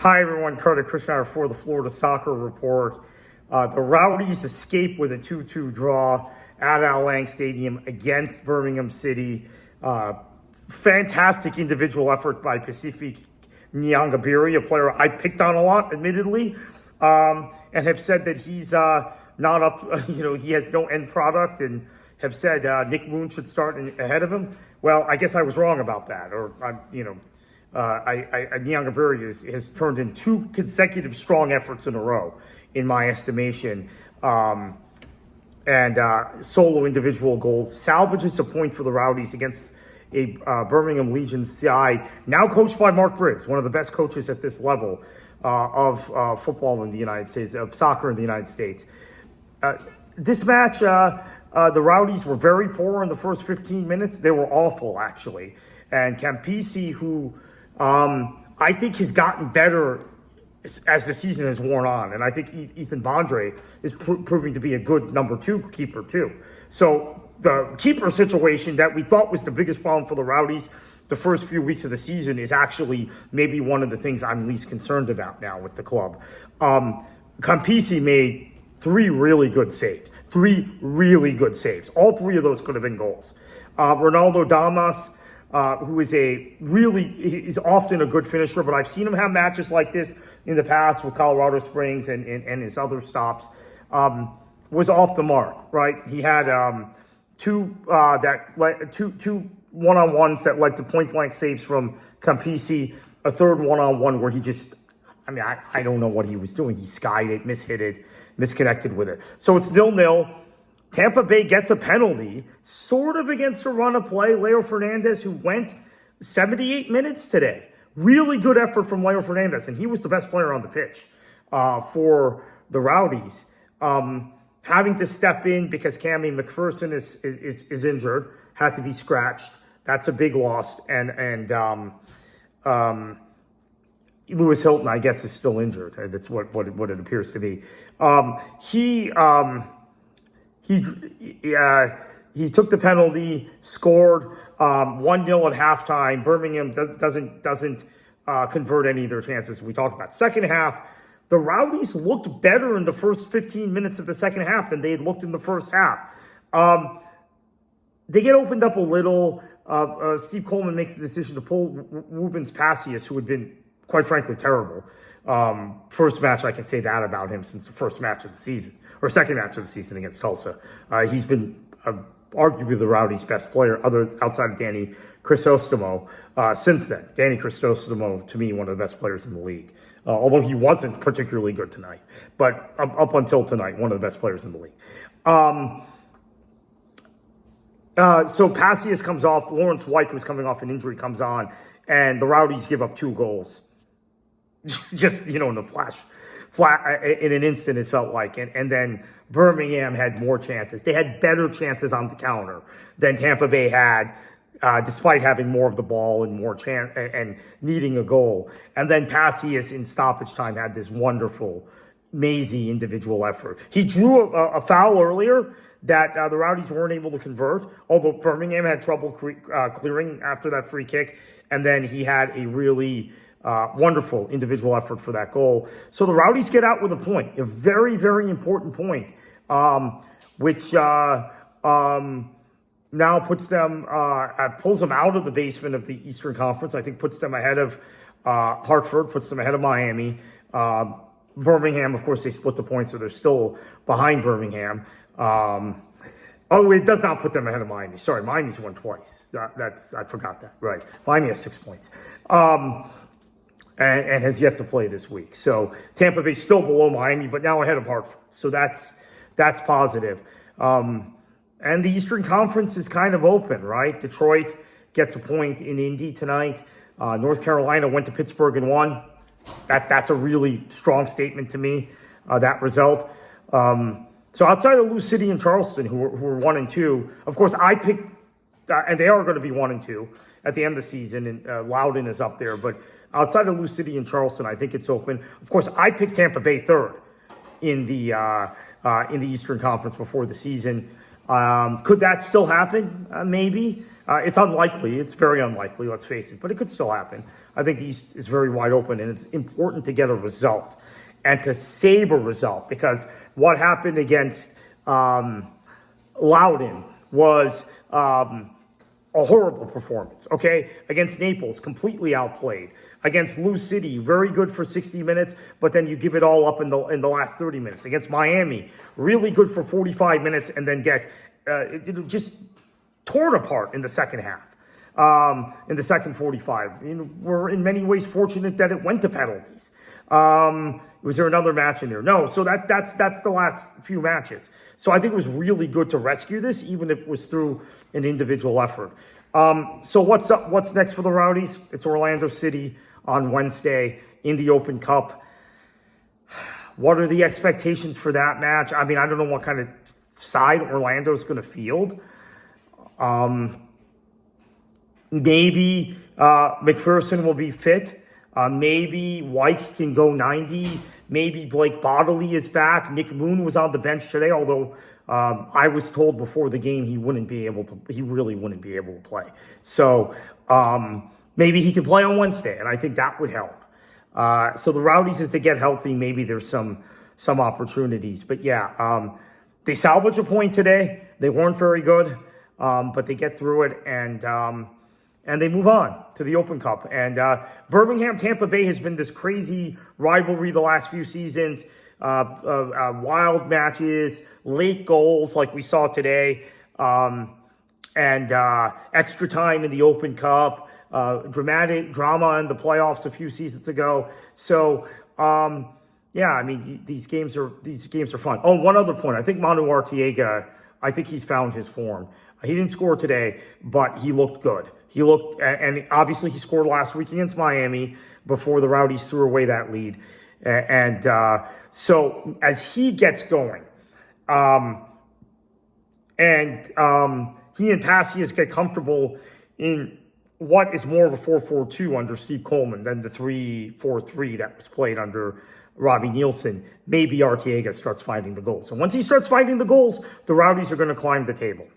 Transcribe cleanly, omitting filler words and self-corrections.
Hi, everyone. Carter Krishnauer for the Florida Soccer Report. The Rowdies escape with a 2-2 draw at Al Lang Stadium against Birmingham City. Fantastic individual effort by Pacific Niyongabire, a player I picked on a lot, admittedly, and have said that he's not up, he has no end product, and have said Nick Moon should start ahead of him. Well, I guess I was wrong about that, Niyongabire has turned in 2 consecutive strong efforts in a row, in my estimation, and solo individual goals. Salvages a point for the Rowdies against a Birmingham Legion side, now coached by Mark Briggs, one of the best coaches at this level of football in the United States, of soccer in the United States. This match, the Rowdies were very poor in the first 15 minutes. They were awful, actually. And Campisi, who I think has gotten better as the season has worn on. And I think Ethan Bondre is proving to be a good number 2 keeper, too. So the keeper situation that we thought was the biggest problem for the Rowdies the first few weeks of the season is actually maybe one of the things I'm least concerned about now with the club. Campisi made 3 really good saves. 3 really good saves. All 3 of those could have been goals. Ronaldo Damas, who is often a good finisher, but I've seen him have matches like this in the past with Colorado Springs and his other stops, was off the mark, right? He had two one-on-ones that led to point-blank saves from Campisi, a third one-on-one where he just, I don't know what he was doing. He skied it, mishit it, misconnected with it. So it's 0-0. Tampa Bay gets a penalty, sort of against a run of play. Leo Fernandez, who went 78 minutes today. Really good effort from Leo Fernandez, and he was the best player on the pitch for the Rowdies. Having to step in because Cammy McPherson is injured, had to be scratched. That's a big loss. And Lewis Hilton, I guess, is still injured. That's what it appears to be. He took the penalty, scored 1-0 at halftime. Birmingham doesn't convert any of their chances we talked about. Second half, the Rowdies looked better in the first 15 minutes of the second half than they had looked in the first half. They get opened up a little. Steve Coleman makes the decision to pull Rubens Passius, who had been, quite frankly, terrible. First match, I can say that about him since the first match of the season, or second match of the season against Tulsa. He's been arguably the Rowdies' best player, outside of Danny Crisostomo, since then. Danny Crisostomo, to me, one of the best players in the league. Although he wasn't particularly good tonight. But up until tonight, one of the best players in the league. So Passius comes off. Lawrence White, who's coming off an injury, comes on. And the Rowdies give up 2 goals. Just, in a in an instant, it felt like. And then Birmingham had more chances. They had better chances on the counter than Tampa Bay had, despite having more of the ball and more chance and needing a goal. And then Passius in stoppage time had this wonderful, mazy individual effort. He drew a foul earlier that the Rowdies weren't able to convert, although Birmingham had trouble clearing after that free kick. And then he had a really wonderful individual effort for that goal. So the Rowdies get out with a point, a very, very important point, which now puts them, pulls them out of the basement of the Eastern Conference. I think puts them ahead of Hartford, puts them ahead of Miami. Birmingham, of course, they split the points, so they're still behind Birmingham. It does not put them ahead of Miami. Sorry, Miami's won twice. I forgot that. Right. Miami has 6 points. And has yet to play this week. So Tampa Bay still below Miami, but now ahead of Hartford. So that's positive. And the Eastern Conference is kind of open, right? Detroit gets a point in Indy tonight. North Carolina went to Pittsburgh and won. That's a really strong statement to me, that result. So outside of Lou City and Charleston, who are 1 and 2, of course, I picked, and they are going to be 1 and 2 at the end of the season, and Loudon is up there. But outside of Lou City and Charleston, I think it's open. Of course, I picked Tampa Bay 3rd in the Eastern Conference before the season. Could that still happen? Maybe. It's unlikely. It's very unlikely, let's face it, but it could still happen. I think the East is very wide open, and it's important to get a result and to save a result, because what happened against Loudoun was a horrible performance, okay? Against Naples, completely outplayed. Against Lou City, very good for 60 minutes, but then you give it all up in the last 30 minutes. Against Miami, really good for 45 minutes and then get just torn apart in the second half. In the second 45. We're in many ways fortunate that it went to penalties. Was there another match in there? No. So that's the last few matches. So I think it was really good to rescue this, even if it was through an individual effort. So what's up? What's next for the Rowdies? It's Orlando City on Wednesday in the Open Cup. What are the expectations for that match? I mean, I don't know what kind of side Orlando's going to field. Maybe McPherson will be fit. Maybe White can go 90. Maybe Blake Bodley is back. Nick Moon was on the bench today, although I was told before the game he really wouldn't be able to play. So maybe he can play on Wednesday, and I think that would help. So the Rowdies, as they get healthy, maybe there's some opportunities. But yeah, they salvage a point today. They weren't very good, but they get through it, and they move on to the Open Cup. And Birmingham, Tampa Bay has been this crazy rivalry the last few seasons. Wild matches, late goals like we saw today, and extra time in the Open Cup, drama in the playoffs a few seasons ago. So, yeah, I mean, these games are fun. Oh, one other point. I think Manu Arteaga, I think he's found his form. He didn't score today, but he looked good. He looked, and obviously he scored last week against Miami before the Rowdies threw away that lead. And so as he gets going, and he and Passias get comfortable in what is more of a 4-4-2 under Steve Coleman than the 3-4-3 that was played under Robbie Nielsen, maybe Arteaga starts finding the goals. And once he starts finding the goals, the Rowdies are going to climb the table.